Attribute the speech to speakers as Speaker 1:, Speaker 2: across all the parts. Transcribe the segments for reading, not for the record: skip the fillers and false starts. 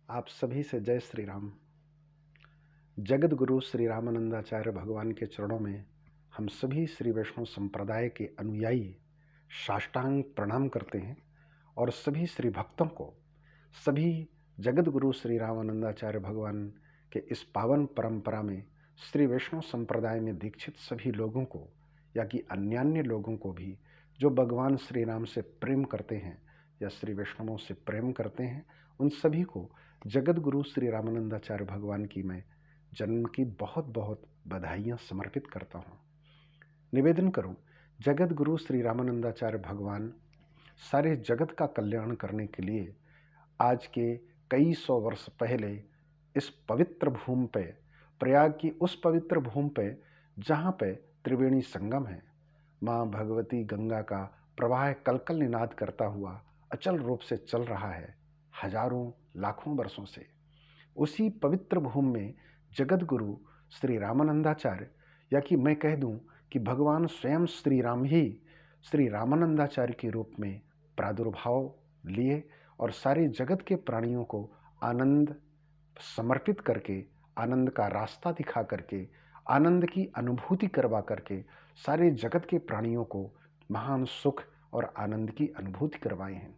Speaker 1: आप सभी से जय श्री राम। जगत गुरु श्री रामानंदाचार्य भगवान के चरणों में हम सभी श्री वैष्णव संप्रदाय के अनुयायी साष्टांग प्रणाम करते हैं और सभी श्री भक्तों को, सभी जगत गुरु श्री रामानंदाचार्य भगवान के इस पावन परंपरा में श्री वैष्णव संप्रदाय में दीक्षित सभी लोगों को या कि अन्यान्य लोगों को भी जो भगवान श्री राम से प्रेम करते हैं या श्री वैष्णवों से प्रेम करते हैं, उन सभी को जगत गुरु श्री रामानंदाचार्य भगवान की मैं जन्म की बहुत बहुत बधाइयाँ समर्पित करता हूँ। निवेदन करूँ, जगत गुरु श्री रामानंदाचार्य भगवान सारे जगत का कल्याण करने के लिए आज के कई सौ वर्ष पहले इस पवित्र भूमि पे, प्रयाग की उस पवित्र भूमि पे जहाँ पे त्रिवेणी संगम है, माँ भगवती गंगा का प्रवाह कलकल निनाद करता हुआ अचल रूप से चल रहा है हजारों लाखों वर्षों से। उसी पवित्र भूमि में जगत गुरु श्री रामानंदाचार्य, या कि मैं कह दूं कि भगवान स्वयं श्री राम ही श्री रामानंदाचार्य के रूप में प्रादुर्भाव लिए और सारे जगत के प्राणियों को आनंद समर्पित करके, आनंद का रास्ता दिखा करके, आनंद की अनुभूति करवा करके सारे जगत के प्राणियों को महान सुख और आनंद की अनुभूति करवाए हैं।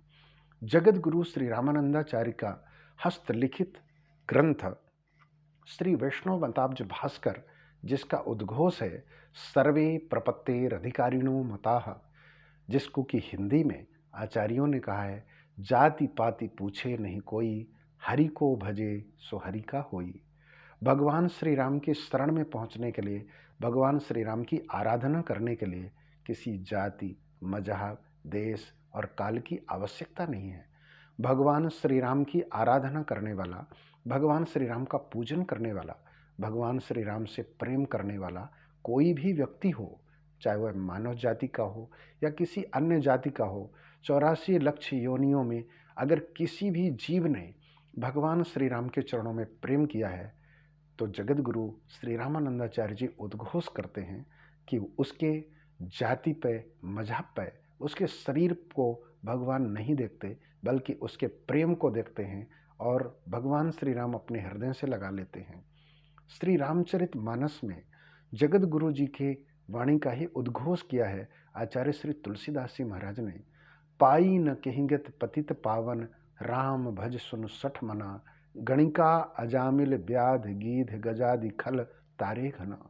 Speaker 1: जगत गुरु श्री रामानंदाचार्य का हस्तलिखित ग्रंथ श्री वैष्णवमताब्ज भास्कर, जिसका उद्घोष है सर्वे प्रपत्तेर अधिकारिणो मताः, जिसको कि हिंदी में आचार्यों ने कहा है जाति पाति पूछे नहीं कोई, हरि को भजे सो हरि का होई। भगवान श्री राम के शरण में पहुंचने के लिए, भगवान श्री राम की आराधना करने के लिए किसी जाति, मजहब, देश और काल की आवश्यकता नहीं है। भगवान श्री राम की आराधना करने वाला, भगवान श्री राम का पूजन करने वाला, भगवान श्री राम से प्रेम करने वाला कोई भी व्यक्ति हो, चाहे वह मानव जाति का हो या किसी अन्य जाति का हो, 84 लक्ष योनियों में अगर किसी भी जीव ने भगवान श्री राम के चरणों में प्रेम किया है तो जगत गुरु श्री रामानंदाचार्य जी उद्घोष करते हैं कि उसके जाति पे, मजहब पे, उसके शरीर को भगवान नहीं देखते, बल्कि उसके प्रेम को देखते हैं और भगवान श्री राम अपने हृदय से लगा लेते हैं। श्री रामचरित मानस में जगत गुरु जी के वाणी का ही उद्घोष किया है आचार्य श्री तुलसीदास जी महाराज ने। पाई न कहिगत पतित पावन, राम भज सुन सठ मना, गणिका अजामिल व्याध गीध गजादि खल तारे घना।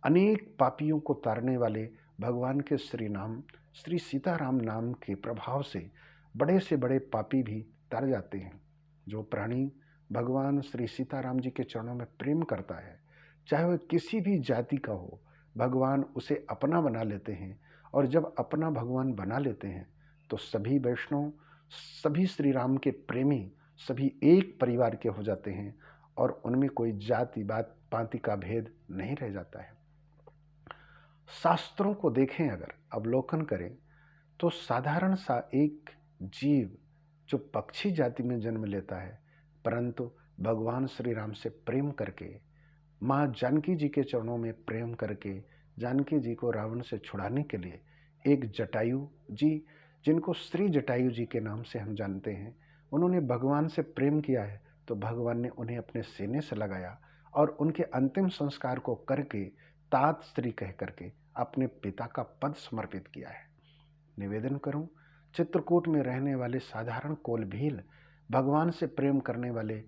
Speaker 1: अनेक पापियों को तारने वाले भगवान के श्री नाम, श्री सीताराम नाम के प्रभाव से बड़े से बड़े पापी भी तर जाते हैं। जो प्राणी भगवान श्री सीताराम जी के चरणों में प्रेम करता है, चाहे वह किसी भी जाति का हो, भगवान उसे अपना बना लेते हैं। और जब अपना भगवान बना लेते हैं तो सभी वैष्णव, सभी श्री राम के प्रेमी, सभी एक परिवार के हो जाते हैं और उनमें कोई जाति बात पाति का भेद नहीं रह जाता है। शास्त्रों को देखें, अगर अवलोकन करें तो साधारण सा एक जीव जो पक्षी जाति में जन्म लेता है, परंतु भगवान श्री राम से प्रेम करके, माँ जानकी जी के चरणों में प्रेम करके, जानकी जी को रावण से छुड़ाने के लिए एक जटायु जी, जिनको श्री जटायु जी के नाम से हम जानते हैं, उन्होंने भगवान से प्रेम किया है तो भगवान ने उन्हें अपने सीने से लगाया और उनके अंतिम संस्कार को करके तात श्री कह करके अपने पिता का पद समर्पित किया है। निवेदन करूं, चित्रकूट में रहने वाले साधारण कोलभील भगवान से प्रेम करने वाले,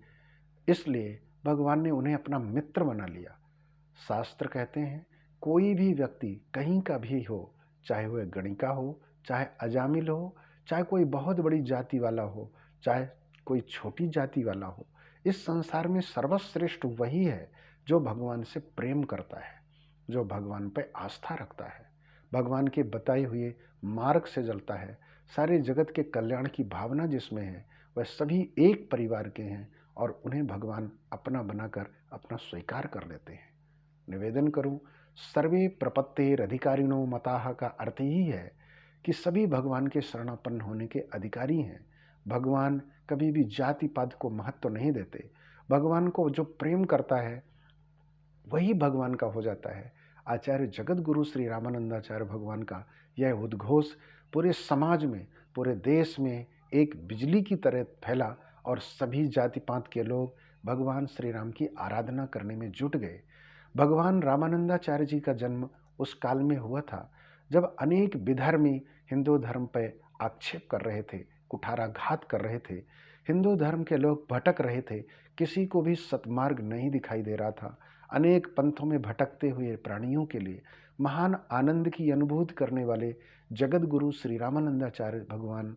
Speaker 1: इसलिए भगवान ने उन्हें अपना मित्र बना लिया। शास्त्र कहते हैं कोई भी व्यक्ति कहीं का भी हो, चाहे वह गणिका हो, चाहे अजामिल हो, चाहे कोई बहुत बड़ी जाति वाला हो, चाहे कोई छोटी जाति वाला हो, इस संसार में सर्वश्रेष्ठ वही है जो भगवान से प्रेम करता है, जो भगवान पर आस्था रखता है, भगवान के बताए हुए मार्ग से चलता है। सारे जगत के कल्याण की भावना जिसमें है, वह सभी एक परिवार के हैं और उन्हें भगवान अपना बनाकर अपना स्वीकार कर लेते हैं। निवेदन करूं, सर्वे प्रपत्तेर अधिकारिणो मताः का अर्थ ही है कि सभी भगवान के शरणापन्न होने के अधिकारी हैं। भगवान कभी भी जाति पात को महत्व नहीं देते। भगवान को जो प्रेम करता है वही भगवान का हो जाता है। आचार्य जगत गुरु श्री रामानंदाचार्य भगवान का यह उद्घोष पूरे समाज में, पूरे देश में एक बिजली की तरह फैला और सभी जाति पात के लोग भगवान श्री राम की आराधना करने में जुट गए। भगवान रामानंदाचार्य जी का जन्म उस काल में हुआ था जब अनेक विधर्मी हिंदू धर्म पर आक्षेप कर रहे थे, कुठाराघात कर रहे थे। हिंदू धर्म के लोग भटक रहे थे, किसी को भी सतमार्ग नहीं दिखाई दे रहा था। अनेक पंथों में भटकते हुए प्राणियों के लिए महान आनंद की अनुभूति करने वाले जगत गुरु श्री रामानंदाचार्य भगवान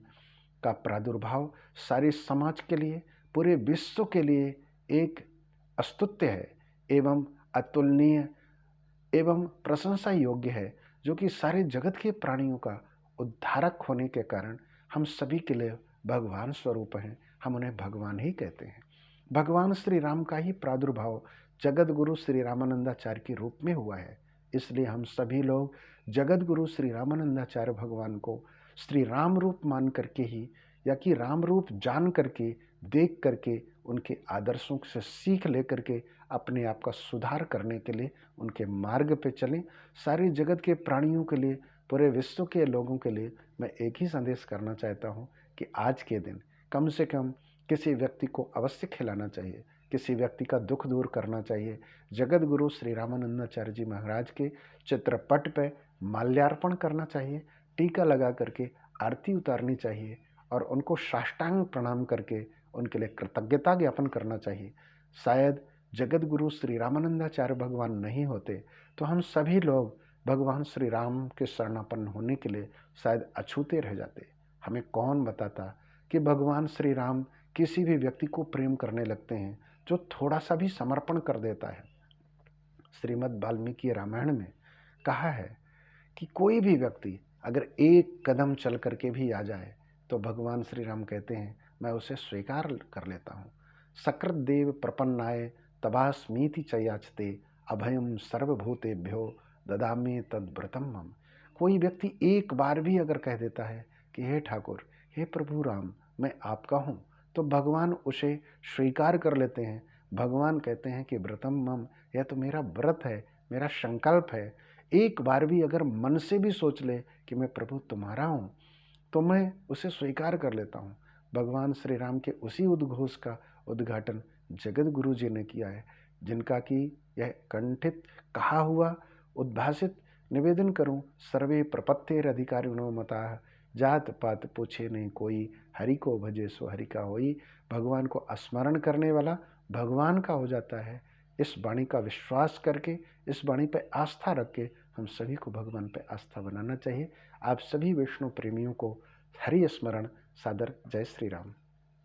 Speaker 1: का प्रादुर्भाव सारे समाज के लिए, पूरे विश्व के लिए एक स्तुत्य है एवं अतुलनीय एवं प्रशंसा योग्य है, जो कि सारे जगत के प्राणियों का उद्धारक होने के कारण हम सभी के लिए भगवान स्वरूप हैं। हम उन्हें भगवान ही कहते हैं। भगवान श्री राम का ही प्रादुर्भाव जगत गुरु श्री रामानंदाचार्य के रूप में हुआ है। इसलिए हम सभी लोग जगत गुरु श्री रामानंदाचार्य भगवान को श्री राम रूप मान करके ही, या कि राम रूप जान करके, देख करके, उनके आदर्शों से सीख ले करके अपने आप का सुधार करने के लिए उनके मार्ग पे चलें। सारे जगत के प्राणियों के लिए, पूरे विश्व के लोगों के लिए मैं एक ही संदेश करना चाहता हूँ कि आज के दिन कम से कम किसी व्यक्ति को अवश्य खिलाना चाहिए, किसी व्यक्ति का दुख दूर करना चाहिए। जगत गुरु श्री रामानंदाचार्य जी महाराज के चित्रपट पे माल्यार्पण करना चाहिए, टीका लगा करके आरती उतारनी चाहिए और उनको साष्टांग प्रणाम करके उनके लिए कृतज्ञता ज्ञापन करना चाहिए। शायद जगत गुरु श्री रामानंदाचार्य भगवान नहीं होते तो हम सभी लोग भगवान श्री राम के शरणापन्न होने के लिए शायद अछूते रह जाते। हमें कौन बताता कि भगवान श्री राम किसी भी व्यक्ति को प्रेम करने लगते हैं जो थोड़ा सा भी समर्पण कर देता है। श्रीमद् वाल्मीकि रामायण में कहा है कि कोई भी व्यक्ति अगर एक कदम चल करके भी आ जाए तो भगवान श्री राम कहते हैं मैं उसे स्वीकार कर लेता हूँ। सकृत देव प्रपन्नाय तवास्मीति च याचते अभयम सर्वभूतेभ्यो ददामि तद्व्रतम मम। कोई व्यक्ति एक बार भी अगर कह देता है कि हे ठाकुर, हे प्रभु राम, मैं आपका हूँ, तो भगवान उसे स्वीकार कर लेते हैं। भगवान कहते हैं कि व्रतम मम, यह तो मेरा व्रत है, मेरा संकल्प है। एक बार भी अगर मन से भी सोच ले कि मैं प्रभु तुम्हारा हूँ, तो मैं उसे स्वीकार कर लेता हूँ। भगवान श्री राम के उसी उद्घोष का उद्घाटन जगत गुरु जी ने किया है, जिनका कि यह कंठित कहा हुआ उद्भाषित निवेदन करूं। सर्वे प्रपत्तेर अधिकारिणो मताः, जात पात पूछे नहीं कोई, हरि को भजे सो हरि का होई। भगवान को स्मरण करने वाला भगवान का हो जाता है। इस वाणी का विश्वास करके, इस वाणी पर आस्था रख के हम सभी को भगवान पर आस्था बनाना चाहिए। आप सभी वैष्णव प्रेमियों को हरि स्मरण सादर। जय श्री राम।